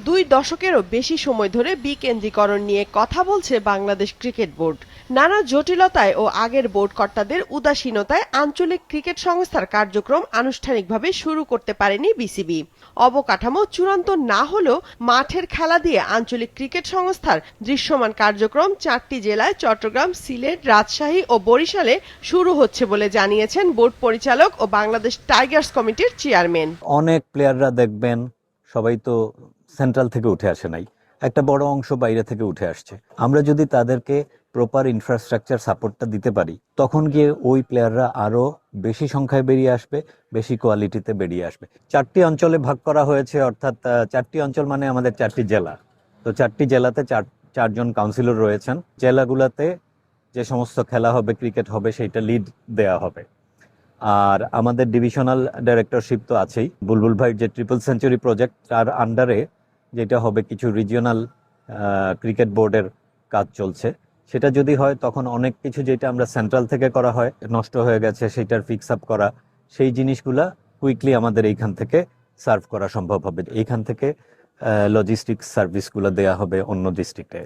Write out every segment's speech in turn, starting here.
2 দশকেরও বেশি সময় ধরে বিকেন্দ্রীকরণ নিয়ে কথা বলছে বাংলাদেশ ক্রিকেট বোর্ড। নানা জটিলতায় ও আগের বোর্ড কর্তাদের উদাসীনতায় আঞ্চলিক ক্রিকেট সংস্থার কার্যক্রম আনুষ্ঠানিকভাবে শুরু করতে পারেনি বিসিবি। অবকাঠামো চূড়ান্ত না হলেও মাঠের খেলা দিয়ে আঞ্চলিক ক্রিকেট সংস্থার দৃশ্যমান কার্যক্রম 4টি জেলায় চট্টগ্রাম, সিলেট, রাজশাহী ও বরিশালে শুরু হচ্ছে বলে জানিয়েছেন বোর্ড পরিচালক ও বাংলাদেশ টাইগার্স কমিটির চেয়ারম্যান। অনেক প্লেয়াররা দেখবেন সবাই তো সেন্ট্রাল থেকে উঠে আসে নাই, একটা বড় অংশ বাইরে থেকে উঠে আসছে। আমরা যদি তাদেরকে প্রপার ইনফ্রাস্ট্রাকচার সাপোর্টটা দিতে পারি, তখন গিয়ে ওই প্লেয়াররা আরো বেশি সংখ্যায় বেরিয়ে আসবে, বেশি কোয়ালিটিতে বেরিয়ে আসবে। 4টি অঞ্চলে ভাগ করা হয়েছে, অর্থাৎ 4টি অঞ্চল মানে আমাদের 4টি জেলা। তো 4টি জেলাতে চারজন কাউন্সিলর রয়েছেন। জেলাগুলোতে যে সমস্ত খেলা হবে, ক্রিকেট হবে, সেইটা লিড দেয়া হবে। আর আমাদের ডিভিশনাল ডাইরেক্টরশিপ তো আছেই। বুলবুল ভাইয়ের যে ট্রিপল সেঞ্চুরি প্রজেক্ট, তার আন্ডারে যেটা হবে কিছু রিজিওনাল ক্রিকেট বোর্ডের কাজ চলছে। সেটা যদি হয়, তখন অনেক কিছু যেটা আমরা সেন্ট্রাল থেকে করা হয়, নষ্ট হয়ে গেছে, সেটার ফিক্স আপ করা, সেই জিনিসগুলা কুইকলি আমাদের এইখান থেকে সার্ভ করা সম্ভব হবে। এইখান থেকে লজিস্টিক্স সার্ভিসগুলো দেয়া হবে অন্য ডিস্ট্রিক্টে।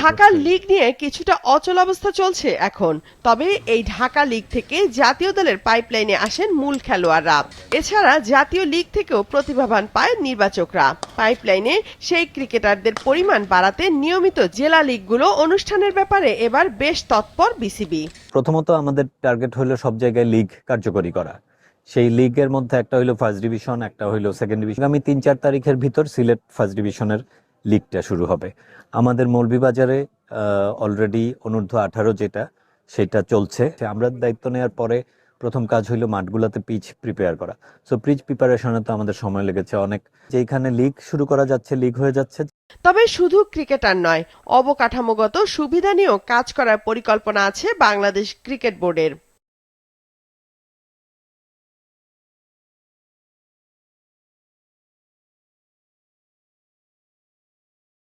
ঢাকা লিগ নিয়ে কিছুটা অচল অবস্থা চলছে এখন। তবে এই ঢাকা লিগ থেকে জাতীয় দলের পাইপলাইনে আসেন মূল খেলোয়াড়রা। এছাড়া জাতীয় লিগ থেকেও প্রতিভাবান পায় নির্বাচকরা। পাইপলাইনে সেই ক্রিকেটারদের পরিমাণ বাড়াতে নিয়মিত জেলা লিগগুলো অনুষ্ঠানের ব্যাপারে এবার বেশ তৎপর বিসিবি। প্রথমত আমাদের টার্গেট হলো সব জায়গায় লিগ কার্যকরী করা। সেই লিগের মধ্যে একটা হইলো ফার্স্ট ডিভিশন, একটা হইলো সেকেন্ড ডিভিশন। আমি 3-4 তারিখের ভিতর সিলেট ফার্স্ট ডিভিশনের লিগটা শুরু হবে। আমাদের মৌলভীবাজারে অলরেডি অনূর্ধ্ব 18 যেটা, সেটা চলছে। আমরা দায়িত্ব নেওয়ার পরে প্রথম কাজ হইলো মাঠগুলোতে পিচ প্রিপেয়ার করা। সো পিচ প্রিপারেশনে তো আমাদের সময় লেগেছে অনেক। যেখানে লিগ শুরু করা যাচ্ছে, লিগ হয়ে যাচ্ছে। তবে শুধু ক্রিকেটার নয়, অবকাঠামোগত সুবিধা নিয়েও কাজ করার পরিকল্পনা আছে বাংলাদেশ ক্রিকেট বোর্ডের।